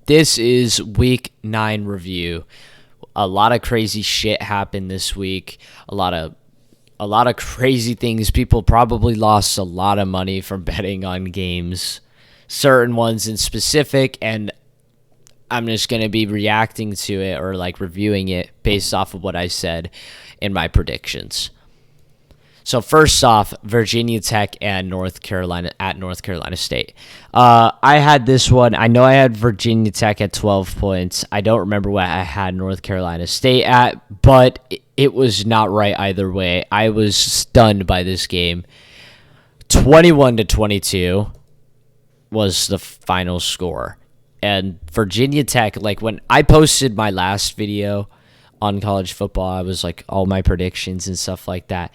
This is week 9 review. A lot of crazy shit happened this week. A lot of crazy things. People probably lost a lot of money from betting on games, certain ones in specific, and I'm just going to be reacting to it or like reviewing it based off of what I said in my predictions. So first off, Virginia Tech and North Carolina State. I had this one. I know I had Virginia Tech at 12 points. I don't remember what I had North Carolina State at, but it was not right either way. I was stunned by this game. 21-22 was the final score. And Virginia Tech, like when I posted my last video on college football, I was like all my predictions and stuff like that.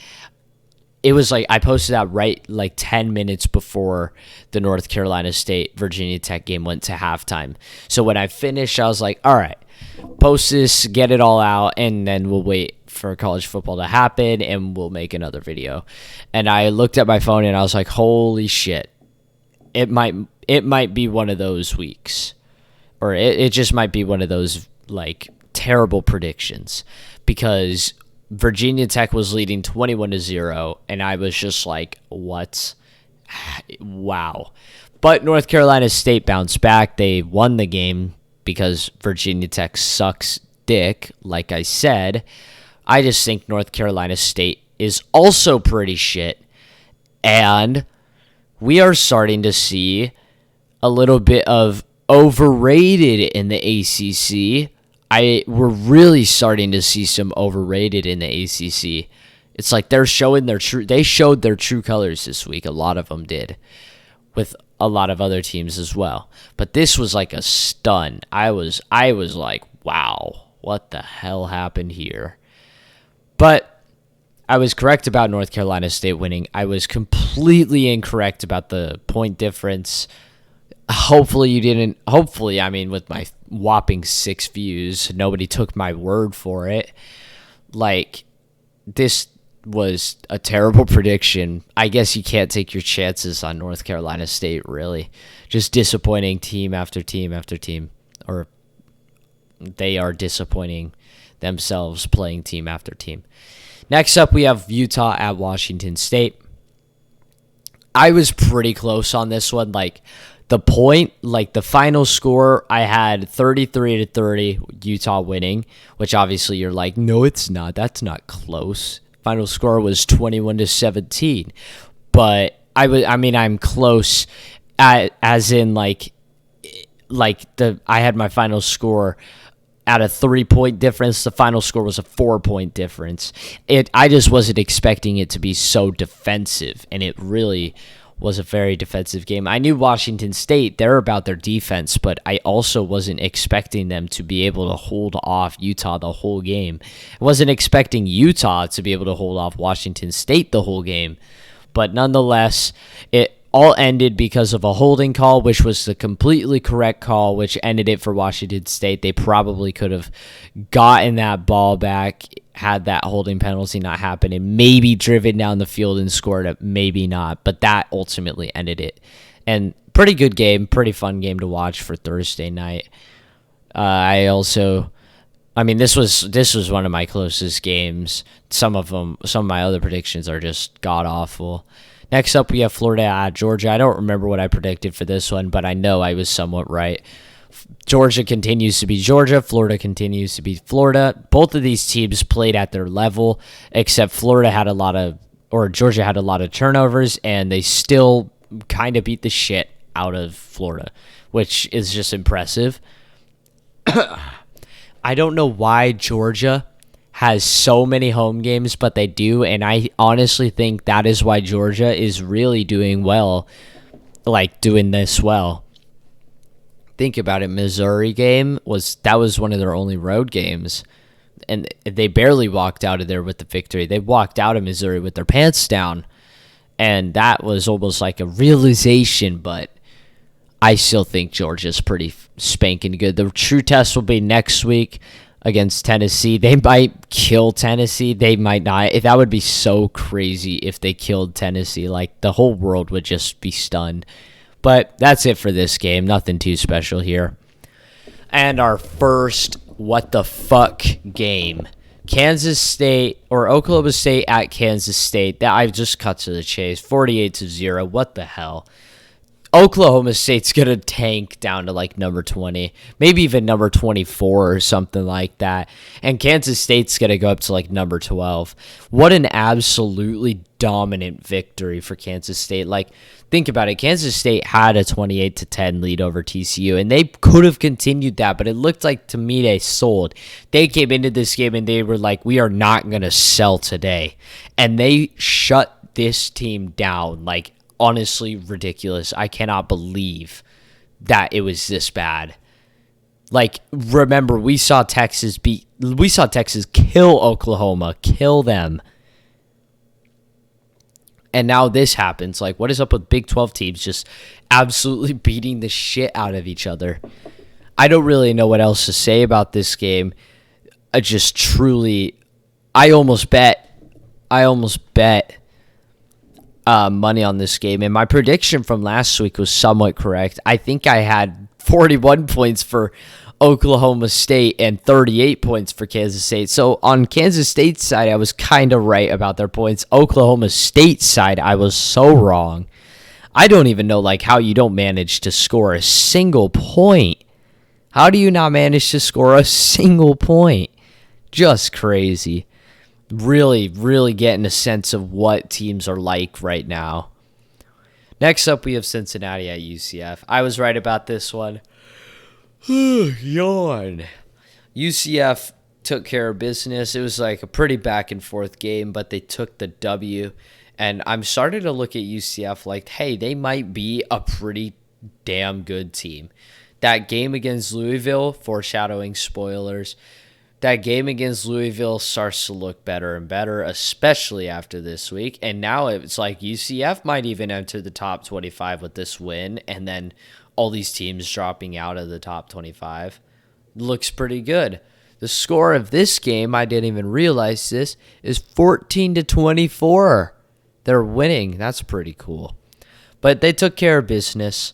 It was like I posted that right like 10 minutes before the North Carolina State Virginia Tech game went to halftime. So when I finished, I was like, all right, post this, get it all out, and then we'll wait for college football to happen and we'll make another video. And I looked at my phone and I was like, holy shit. It might be one of those weeks. Or it just might be one of those like terrible predictions, because Virginia Tech was leading 21-0, and I was just like, what? Wow. But North Carolina State bounced back. They won the game because Virginia Tech sucks dick, like I said. I just think North Carolina State is also pretty shit, and we are starting to see a little bit of overrated in the ACC. We're really starting to see some overrated in the ACC. It's like they showed their true colors this week. A lot of them did, with a lot of other teams as well. But this was like a stun. I was like, wow, what the hell happened here? But I was correct about North Carolina State winning. I was completely incorrect about the point difference. Hopefully you didn't. Hopefully, I mean, with my whopping 6 views, nobody took my word for it. Like, this was a terrible prediction. I guess you can't take your chances on North Carolina State, really. Just disappointing team after team after team. Or they are disappointing themselves playing team after team. Next up, we have Utah at Washington State. I was pretty close on this one. Like, the final score, I had 33-30, Utah winning, which obviously you're like, no, it's not. That's not close. Final score was 21-17, but I'm close, as in I had my final score at a 3-point difference. The final score was a 4-point difference. I just wasn't expecting it to be so defensive, and it really was a very defensive game. I knew Washington State, they're about their defense, but I also wasn't expecting them to be able to hold off Utah the whole game. I wasn't expecting Utah to be able to hold off Washington State the whole game. But nonetheless, it all ended because of a holding call, which was the completely correct call, which ended it for Washington State. They probably could have gotten that ball back had that holding penalty not happened, and maybe driven down the field and scored it, maybe not, but that ultimately ended it. And pretty good game, pretty fun game to watch for Thursday night. This was one of my closest games. Some of my other predictions are just god awful. Next up, we have Florida at Georgia. I don't remember what I predicted for this one, but I know I was somewhat right. Georgia continues to be Georgia. Florida continues to be Florida. Both of these teams played at their level, except Georgia had a lot of turnovers, and they still kind of beat the shit out of Florida, which is just impressive. I don't know why Georgia has so many home games, but they do, and I honestly think that is why Georgia is really doing well, like doing this well. Think about it. Missouri game was one of their only road games, and they barely walked out of there with the victory. They walked out of Missouri with their pants down, and that was almost like a realization, but I still think Georgia's pretty spanking good. The true test will be next week against Tennessee. They might kill Tennessee. They might not. That would be so crazy if they killed Tennessee. Like, the whole world would just be stunned. But that's it for this game. Nothing too special here. And our first what the fuck game. Kansas State or Oklahoma State at Kansas State. That I just cut to the chase. 48-0. What the hell? Oklahoma State's going to tank down to like number 20, maybe even number 24 or something like that. And Kansas State's going to go up to like number 12. What an absolutely dominant victory for Kansas State. Like, think about it. Kansas State had a 28-10 lead over TCU, and they could have continued that, but it looked like to me they sold. They came into this game and they were like, we are not going to sell today. And they shut this team down like, honestly ridiculous. I cannot believe that it was this bad. Like, remember, we saw Texas kill Oklahoma, kill them. And now this happens. Like, what is up with Big 12 teams just absolutely beating the shit out of each other? I don't really know what else to say about this game. I almost bet money on this game, and my prediction from last week was somewhat correct. I think I had 41 points for Oklahoma State and 38 points for Kansas State. So on Kansas State's side, I was kind of right about their points. Oklahoma State's side, I was so wrong. I don't even know like how you don't manage to score a single point. How do you not manage to score a single point? Just crazy. Really, really getting a sense of what teams are like right now. Next up, we have Cincinnati at UCF. I was right about this one. Yawn. UCF took care of business. It was like a pretty back and forth game, but they took the W. And I'm starting to look at UCF like, hey, they might be a pretty damn good team. That game against Louisville, foreshadowing spoilers, that game against Louisville starts to look better and better, especially after this week. And now it's like UCF might even enter the top 25 with this win, and then all these teams dropping out of the top 25. Looks pretty good. The score of this game, I didn't even realize this, is 14-24. They're winning. That's pretty cool. But they took care of business.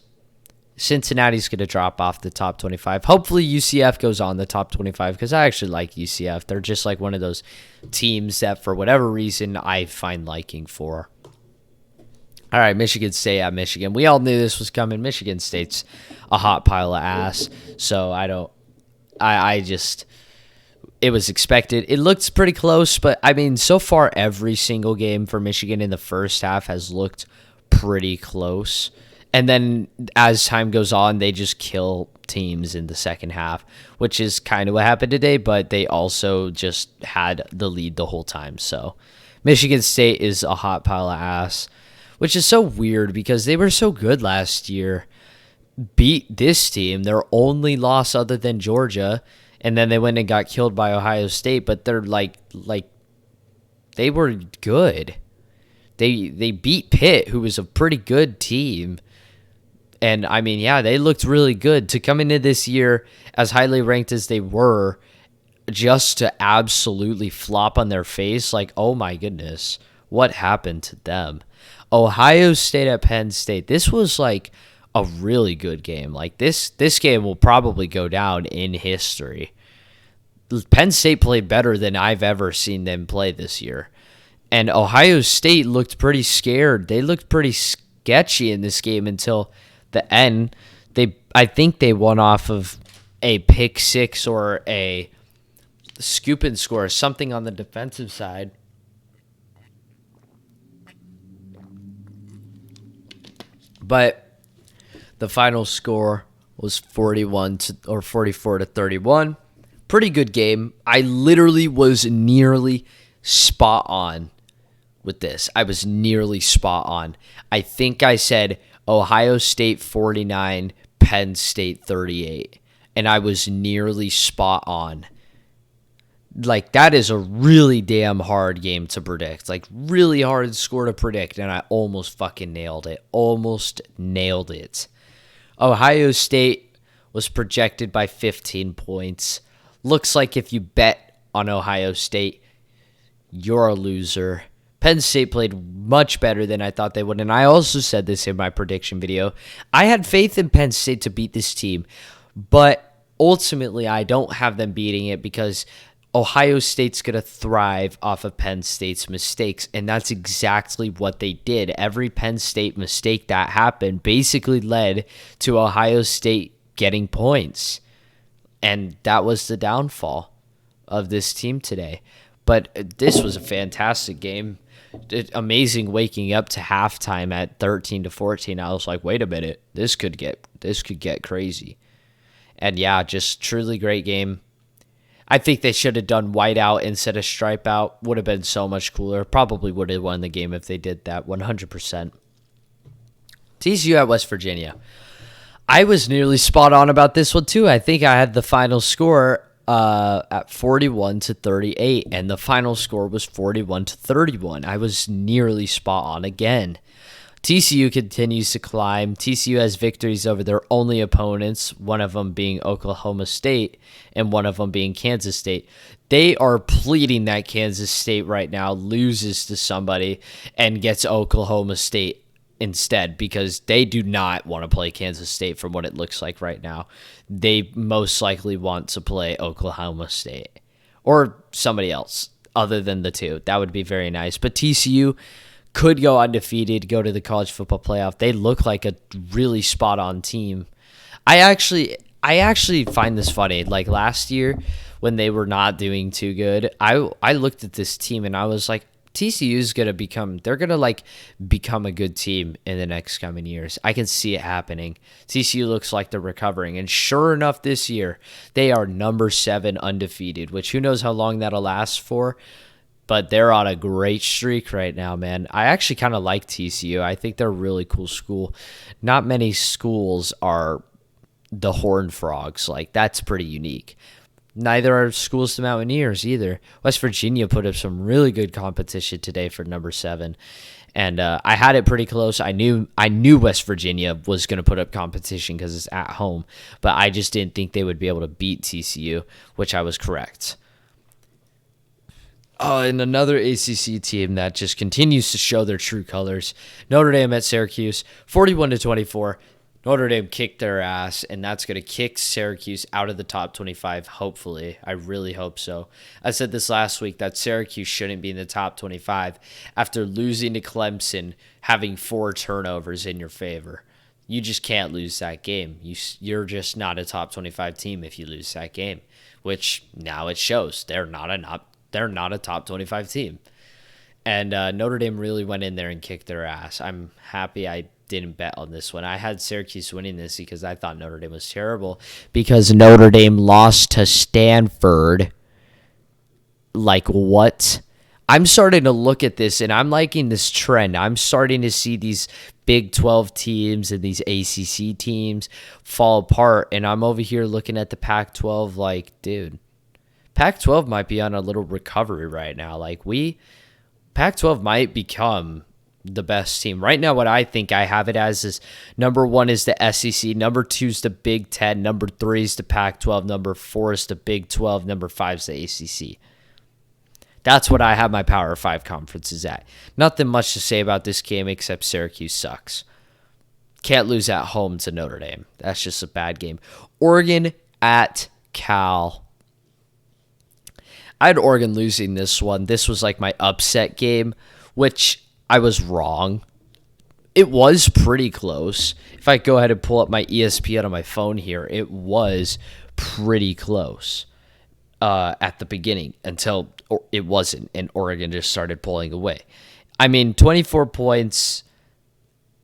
Cincinnati's going to drop off the top 25. Hopefully UCF goes on the top 25 because I actually like UCF. They're just like one of those teams that for whatever reason I find liking for. All right, Michigan State at Michigan. We all knew this was coming. Michigan State's a hot pile of ass. So it was expected. It looks pretty close, but I mean, so far every single game for Michigan in the first half has looked pretty close. And then as time goes on, they just kill teams in the second half, which is kind of what happened today, but they also just had the lead the whole time. So Michigan State is a hot pile of ass, which is so weird because they were so good last year. Beat this team, their only loss other than Georgia, and then they went and got killed by Ohio State, but they're like they were good. They beat Pitt, who was a pretty good team. And, I mean, yeah, they looked really good. To come into this year as highly ranked as they were, just to absolutely flop on their face, like, oh, my goodness, what happened to them? Ohio State at Penn State. This was, like, a really good game. Like, this game will probably go down in history. Penn State played better than I've ever seen them play this year. And Ohio State looked pretty scared. They looked pretty sketchy in this game until the end. I think they won off of a pick six or a scoop and score, something on the defensive side. But the final score was 44-31. Pretty good game. I literally was nearly spot on with this. I was nearly spot on. I think I said Ohio State 49, Penn State 38, and I was nearly spot on. Like, that is a really damn hard game to predict. Like, really hard score to predict, and I almost fucking nailed it. Almost nailed it. Ohio State was projected by 15 points. Looks like if you bet on Ohio State, you're a loser. Penn State played much better than I thought they would, and I also said this in my prediction video. I had faith in Penn State to beat this team, but ultimately, I don't have them beating it because Ohio State's going to thrive off of Penn State's mistakes, and that's exactly what they did. Every Penn State mistake that happened basically led to Ohio State getting points, and that was the downfall of this team today. But this was a fantastic game. Amazing waking up to halftime at 13-14. I was like, wait a minute, this could get crazy. And yeah, just truly great game. I think they should have done whiteout instead of stripe out. Would have been so much cooler. Probably would have won the game if they did that, 100%. TCU at West Virginia. I was nearly spot on about this one too. I think I had the final score at 41-38, and the final score was 41-31. I was nearly spot on again. TCU continues to climb. TCU has victories over their only opponents, one of them being Oklahoma State and one of them being Kansas State. They are pleading that Kansas State right now loses to somebody and gets Oklahoma State instead, because they do not want to play Kansas State from what it looks like right now. They most likely want to play Oklahoma State or somebody else other than the two. That would be very nice. But TCU could go undefeated, go to the college football playoff. They look like a really spot-on team. I actually find this funny. Like last year when they were not doing too good, I looked at this team and I was like, TCU's going to become a good team in the next coming years. I can see it happening. TCU looks like they're recovering. And sure enough, this year, they are number 7 undefeated, which who knows how long that'll last for. But they're on a great streak right now, man. I actually kind of like TCU. I think they're a really cool school. Not many schools are the Horned Frogs. Like, that's pretty unique. Neither are schools the Mountaineers either. West Virginia put up some really good competition today for number 7. And I had it pretty close. I knew West Virginia was going to put up competition because it's at home. But I just didn't think they would be able to beat TCU, which I was correct. And another ACC team that just continues to show their true colors. Notre Dame at Syracuse, 41-24. Notre Dame kicked their ass, and that's going to kick Syracuse out of the top 25, hopefully. I really hope so. I said this last week that Syracuse shouldn't be in the top 25 after losing to Clemson, having 4 turnovers in your favor. You just can't lose that game. You're just not a top 25 team if you lose that game, which now it shows. They're not a top 25 team. And Notre Dame really went in there and kicked their ass. I'm happy I didn't bet on this one. I had Syracuse winning this because I thought Notre Dame was terrible, because Notre Dame lost to Stanford. Like, what? I'm starting to look at this, and I'm liking this trend. I'm starting to see these Big 12 teams and these ACC teams fall apart, and I'm over here looking at the Pac-12 like, dude, Pac-12 might be on a little recovery right now. Like, Pac-12 might become the best team. Right now, what I think I have it as is number 1 is the SEC, number 2 is the Big 10, number 3 is the Pac-12, number 4 is the Big 12, number 5 is the ACC. That's what I have my Power 5 conferences at. Nothing much to say about this game except Syracuse sucks. Can't lose at home to Notre Dame. That's just a bad game. Oregon at Cal. I had Oregon losing this one. This was like my upset game, which I was wrong. It was pretty close. If I go ahead and pull up my ESPN on my phone here, it was pretty close at the beginning until it wasn't, and Oregon just started pulling away. I mean, 24 points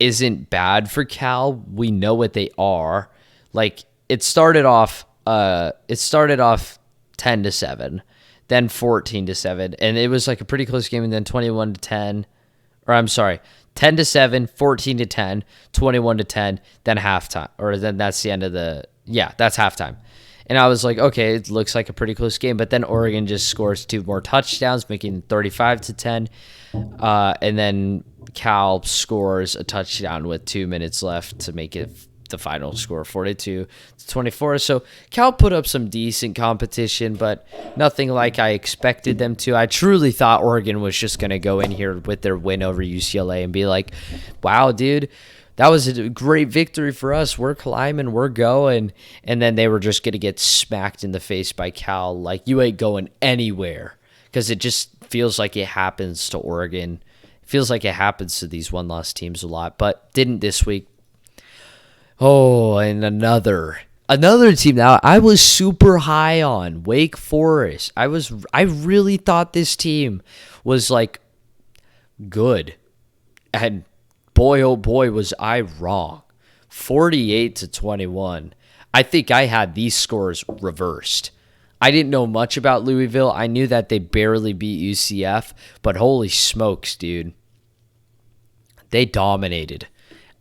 isn't bad for Cal. We know what they are. Like, it started off 10-7. Then 14-7, and it was like a pretty close game, and then 21-10, or I'm sorry, 10-7, 14-10, 21-10, then halftime, or then that's the end of that's halftime. And I was like, okay, it looks like a pretty close game, but then Oregon just scores 2 more touchdowns, making 35-10, and then Cal scores a touchdown with 2 minutes left to make it the final score, 42-24. So Cal put up some decent competition, but nothing like I expected them to. I truly thought Oregon was just going to go in here with their win over UCLA and be like, wow, dude, That was a great victory for us. We're climbing, we're going. And then they were just going to get smacked in the face by Cal. Like, you ain't going anywhere. Because it just feels like it happens to Oregon. It feels like it happens to these one-loss teams a lot, but didn't this week. Oh, and another team now I was super high on, Wake Forest. I really thought this team was like good. And boy, oh boy, was I wrong. 48-21. I think I had these scores reversed. I didn't know much about Louisville. I knew that they barely beat UCF, but holy smokes, dude. They dominated.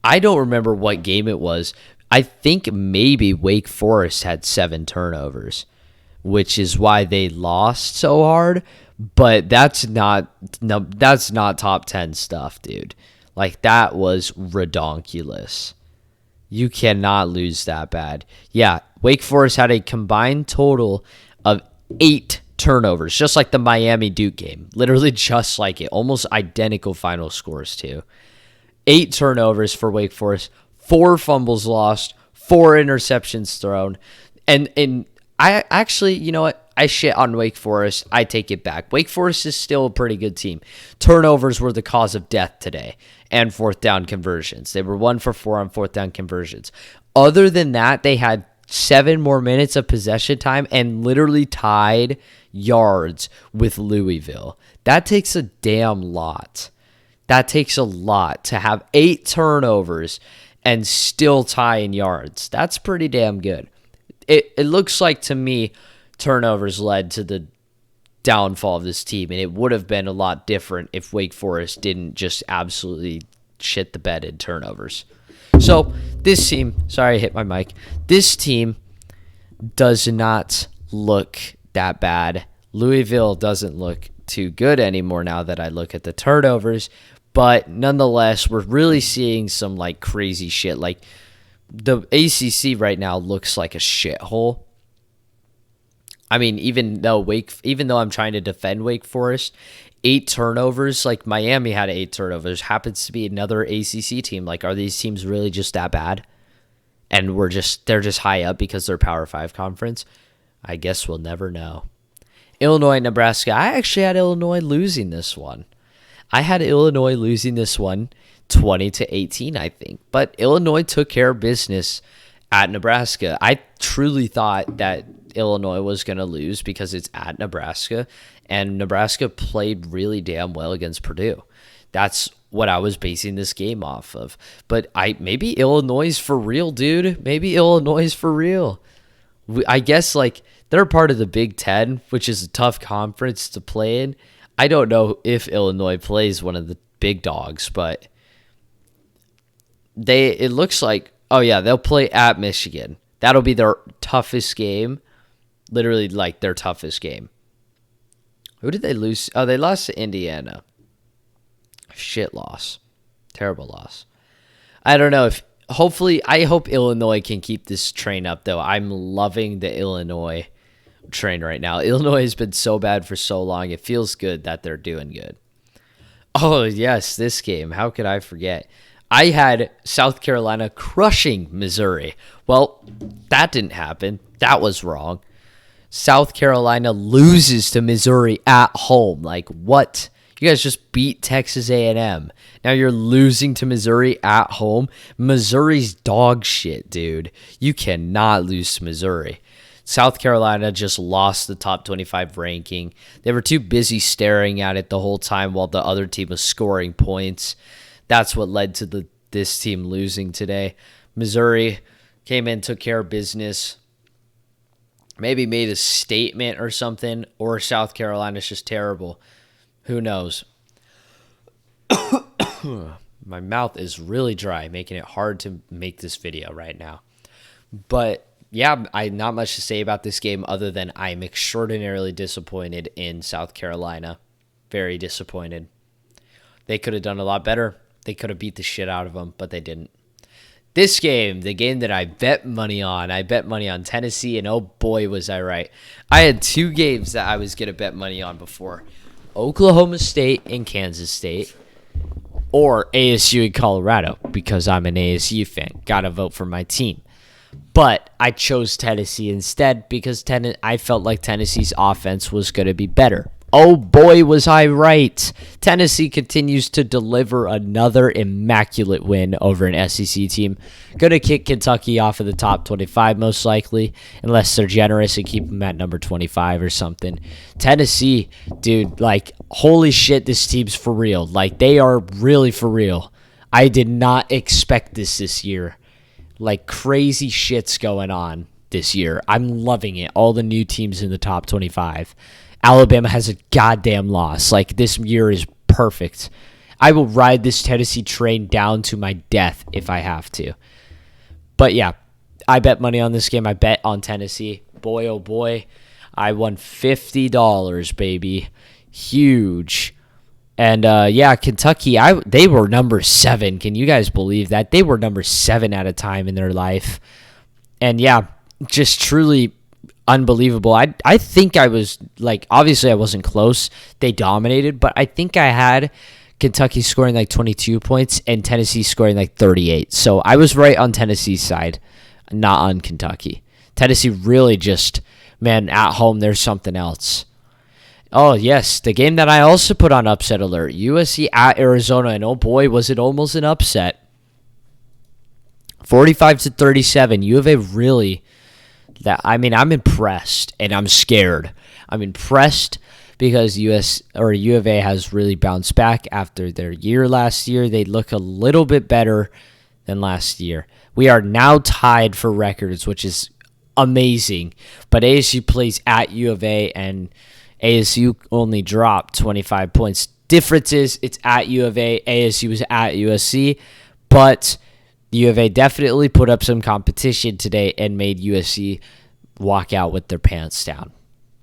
I don't remember what game it was. I think maybe Wake Forest had 7 turnovers, which is why they lost so hard. But that's not top 10 stuff, dude. Like, that was redonkulous. You cannot lose that bad. Yeah, Wake Forest had a combined total of 8 turnovers, just like the Miami Duke game. Literally just like it. Almost identical final scores, too. 8 turnovers for Wake Forest, 4 fumbles lost, 4 interceptions thrown. And I actually, you know what? I shit on Wake Forest. I take it back. Wake Forest is still a pretty good team. Turnovers were the cause of death today, and fourth down conversions. They were 1 for 4 on fourth down conversions. Other than that, they had 7 more minutes of possession time and literally tied yards with Louisville. That takes a damn lot. That takes a lot to have 8 turnovers and still tie in yards. That's pretty damn good. It looks like to me turnovers led to the downfall of this team, and it would have been a lot different if Wake Forest didn't just absolutely shit the bed in turnovers. So this team, sorry I hit my mic, this team does not look that bad. Louisville doesn't look too good anymore now that I look at the turnovers, but nonetheless, we're really seeing some like crazy shit. Like, the ACC right now looks like a shithole. I mean, even though I'm trying to defend Wake Forest, 8 turnovers, like Miami had 8 turnovers, happens to be another ACC team. Like, are these teams really just that bad? And they're just high up because they're Power 5 conference? I guess we'll never know. Illinois, Nebraska. I actually had Illinois losing this one. I had Illinois losing this one 20-18, I think. But Illinois took care of business at Nebraska. I truly thought that Illinois was going to lose because it's at Nebraska, and Nebraska played really damn well against Purdue. That's what I was basing this game off of. But maybe Illinois is for real, dude. Maybe Illinois is for real. I guess, like, they're part of the Big Ten, which is a tough conference to play in. I don't know if Illinois plays one of the big dogs, but it looks like, oh yeah, they'll play at Michigan. That'll be their toughest game. Literally, like, their toughest game. Who did they lose? Oh, they lost to Indiana. Shit loss. Terrible loss. I don't know if, hopefully, I hope Illinois can keep this train up, though. I'm loving the Illinois train right now. Illinois has been so bad for so long. It feels good that they're doing good. Oh, yes, this game. How could I forget? I had South Carolina crushing Missouri. Well, that didn't happen. That was wrong. South Carolina loses to Missouri at home. Like, what? You guys just beat Texas A&M. Now you're losing to Missouri at home. Missouri's dog shit, dude. You cannot lose to Missouri. South Carolina just lost the top 25 ranking. They were too busy staring at it the whole time while the other team was scoring points. That's what led to this team losing today. Missouri came in, took care of business, maybe made a statement or something, or South Carolina's just terrible. Who knows? My mouth is really dry, making it hard to make this video right now. But yeah, not much to say about this game other than I'm extraordinarily disappointed in South Carolina. Very disappointed. They could have done a lot better. They could have beat the shit out of them, but they didn't. This game, the game that I bet money on Tennessee, and oh boy, was I right. I had 2 games that I was going to bet money on before. Oklahoma State and Kansas State. or ASU in Colorado because I'm an ASU fan. Gotta vote for my team. But I chose Tennessee instead because I felt like Tennessee's offense was going to be better. Oh boy, was I right. Tennessee continues to deliver another immaculate win over an SEC team. Going to kick Kentucky off of the top 25 most likely, unless they're generous and keep them at number 25 or something. Tennessee, dude, like, holy shit, this team's for real. Like, they are really for real. I did not expect this year. Like, crazy shit's going on this year. I'm loving it. All the new teams in the top 25. Alabama has a goddamn loss. Like, this year is perfect. I will ride this Tennessee train down to my death if I have to. But yeah, I bet money on this game. I bet on Tennessee. Boy, oh boy, I won $50, baby. Huge. And yeah, Kentucky, they were number 7. Can you guys believe that? They were number 7 at a time in their life. And yeah, just truly unbelievable. I think I was, like, obviously I wasn't close. They dominated, but I think I had Kentucky scoring like 22 points and Tennessee scoring like 38. So I was right on Tennessee's side, not on Kentucky. Tennessee really just, man, at home, there's something else. Oh, yes, the game that I also put on upset alert, USC at Arizona, and oh boy, was it almost an upset. 45-37, U of A really, I'm impressed, and I'm scared. I'm impressed because U of A has really bounced back after their year last year. They look a little bit better than last year. We are now tied for records, which is amazing, but ASU plays at U of A, and ASU only dropped 25 points. Difference is it's at U of A. ASU was at USC, but U of A definitely put up some competition today and made USC walk out with their pants down,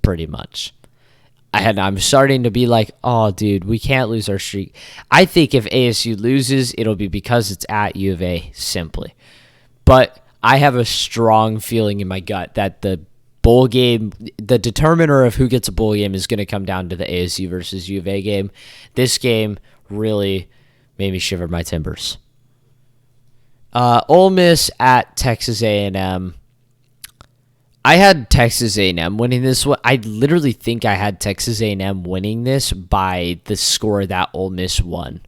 pretty much. I'm starting to be like, oh, dude, we can't lose our streak. I think if ASU loses, it'll be because it's at U of A, simply. But I have a strong feeling in my gut that the bowl game, the determiner of who gets a bowl game is going to come down to the ASU versus U of A game. This game really made me shiver my timbers. Ole Miss at Texas A&M. I had Texas A&M winning this one. I literally think I had Texas A&M winning this by the score that Ole Miss won.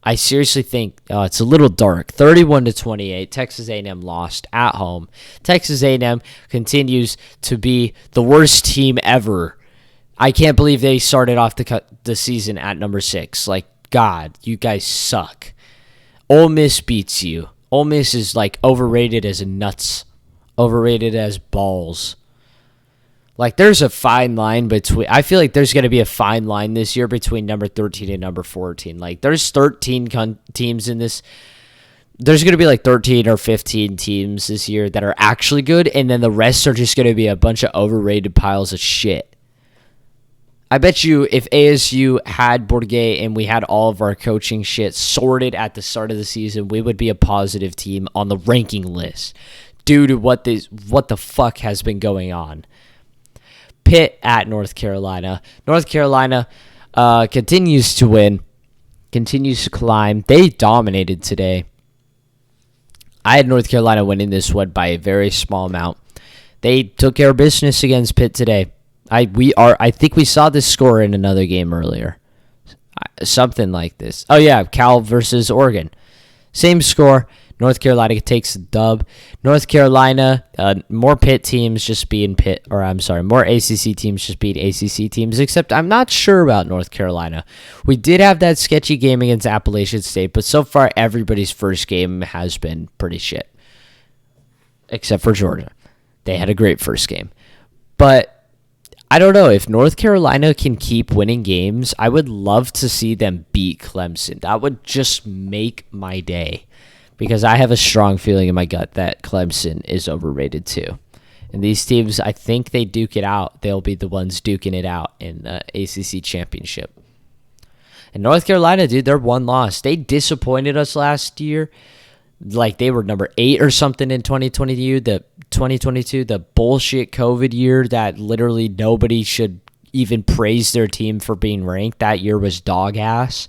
I seriously think it's a little dark. 31-28. Texas A&M lost at home. Texas A&M continues to be the worst team ever. I can't believe they started off the season at number 6. Like, God, you guys suck. Ole Miss beats you. Ole Miss is like overrated as nuts, overrated as balls. Like, there's a fine line between... I feel like there's going to be a fine line this year between number 13 and number 14. Like, there's 13 teams in this. There's going to be like 13 or 15 teams this year that are actually good, and then the rest are just going to be a bunch of overrated piles of shit. I bet you if ASU had Bourget and we had all of our coaching shit sorted at the start of the season, we would be a positive team on the ranking list due to what the fuck has been going on. Pitt at North Carolina. North Carolina continues to win, continues to climb. They dominated today. I had North Carolina winning this one by a very small amount. They took care of business against Pitt today. I think we saw this score in another game earlier. Something like this. Oh yeah, Cal versus Oregon. Same score. North Carolina takes the dub. North Carolina, more Pitt teams just being Pitt, more ACC teams just being ACC teams, except I'm not sure about North Carolina. We did have that sketchy game against Appalachian State, but so far everybody's first game has been pretty shit. Except for Georgia. They had a great first game. But I don't know, if North Carolina can keep winning games, I would love to see them beat Clemson. That would just make my day. Because I have a strong feeling in my gut that Clemson is overrated too. And these teams, I think they duke it out. They'll be the ones duking it out in the ACC championship. And North Carolina, dude, they're one loss. They disappointed us last year. Like, they were number 8 or something in 2022. The bullshit COVID year that literally nobody should even praise their team for being ranked. That year was dog ass.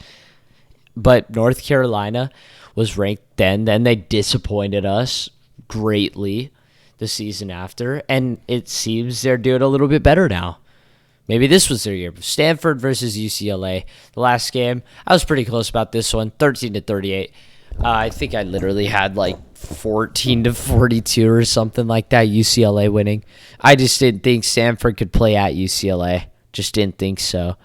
but North Carolina was ranked then. Then they disappointed us greatly the season after, and it seems they're doing a little bit better now. Maybe this was their year. Stanford versus UCLA. The last game, I was pretty close about this one, 13-38. I think I literally had like 14-42 or something like that, UCLA winning. I just didn't think Stanford could play at UCLA. Just didn't think so.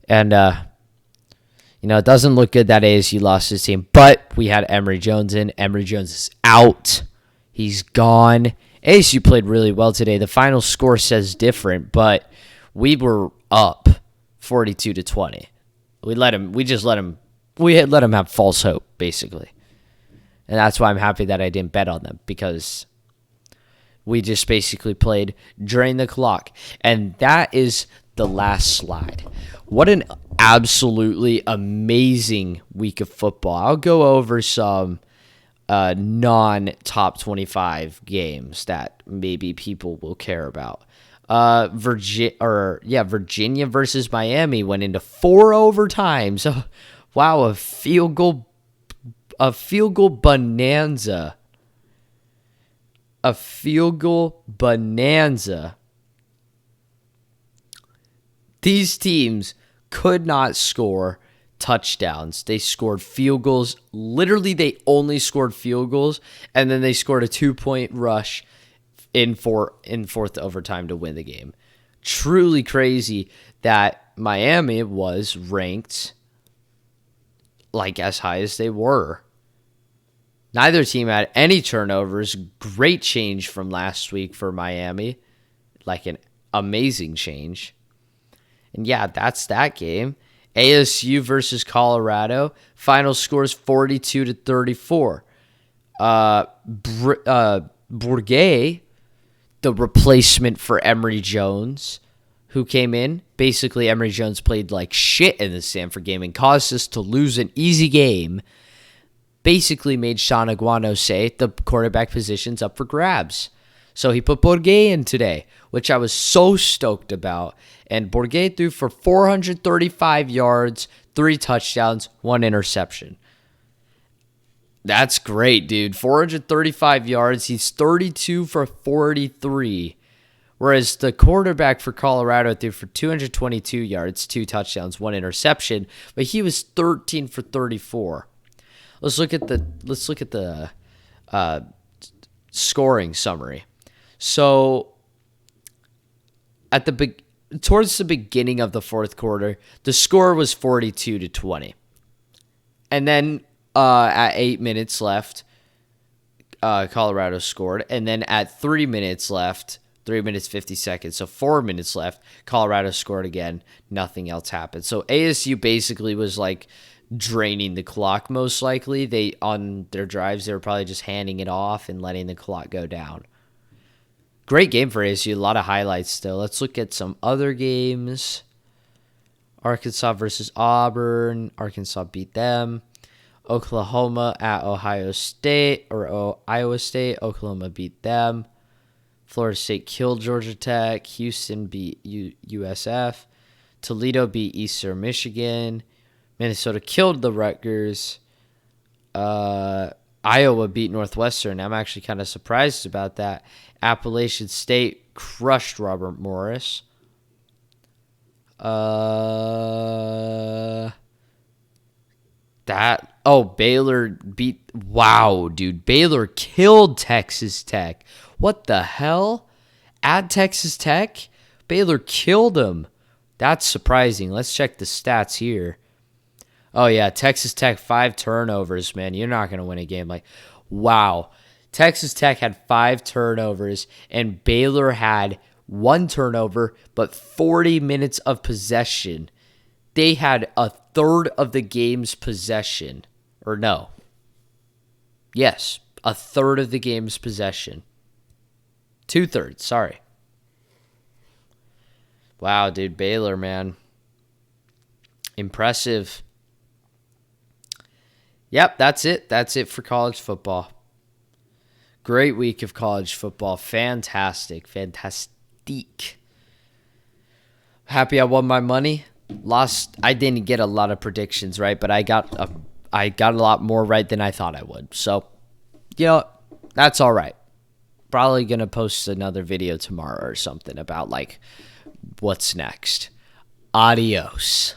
And, it doesn't look good that ASU lost his team, but we had Emory Jones in. Emory Jones is out. He's gone. ASU played really well today. The final score says different, but we were up 42-20. We let him have false hope, basically. And that's why I'm happy that I didn't bet on them, because we just basically played drain the clock. And that is the last slide. What an absolutely amazing week of football. I'll go over some non-top 25 games that maybe people will care about. Virginia versus Miami went into 4 overtimes. Wow, a field goal bonanza. A field goal bonanza. These teams could not score touchdowns. They scored field goals. Literally, they only scored field goals, and then they scored a 2-point rush in fourth overtime to win the game. Truly crazy that Miami was ranked like as high as they were. Neither team had any turnovers. Great change from last week for Miami. Like an amazing change. And yeah, that's that game. ASU versus Colorado. Final scores 42-34. Bourget, the replacement for Emory Jones, who came in. Basically, Emory Jones played like shit in the Stanford game and caused us to lose an easy game. Basically made Sean Aguano say the quarterback position's up for grabs. So he put Bourget in today, which I was so stoked about. And Bourget threw for 435 yards, 3 touchdowns, 1 interception. That's great, dude. 435 yards. He's 32 for 43. Whereas the quarterback for Colorado threw for 222 yards, 2 touchdowns, 1 interception. But he was 13 for 34. Let's look at the scoring summary. So towards the beginning of the fourth quarter, the score was 42-20. And then at 8 minutes left, Colorado scored. And then at 3 minutes left, 3 minutes 50 seconds, so 4 minutes left, Colorado scored again. Nothing else happened. So ASU basically was like draining the clock, most likely. They, on their drives, they were probably just handing it off and letting the clock go down. Great game for ASU. A lot of highlights still. Let's look at some other games. Arkansas versus Auburn. Arkansas beat them. Oklahoma at Iowa State. Oklahoma beat them. Florida State killed Georgia Tech. Houston beat USF. Toledo beat Eastern Michigan. Minnesota killed the Rutgers. Iowa beat Northwestern. I'm actually kind of surprised about that. Appalachian State crushed Robert Morris. Baylor beat... Wow, dude. Baylor killed Texas Tech. What the hell? At Texas Tech? Baylor killed them. That's surprising. Let's check the stats here. Oh, yeah. Texas Tech, 5 turnovers, man. You're not going to win a game. Wow. Texas Tech had 5 turnovers, and Baylor had 1 turnover, but 40 minutes of possession. They had a third of the game's possession. Or no. Yes, a third of the game's possession. 2/3, sorry. Wow, dude, Baylor, man. Impressive. Yep, that's it. That's it for college football. Great week of college football. Fantastic. Fantastique. Happy I won my money. lost. I didn't get a lot of predictions right, but I got a lot more right than I thought I would. So, that's all right. Probably gonna post another video tomorrow or something about like what's next. Adios.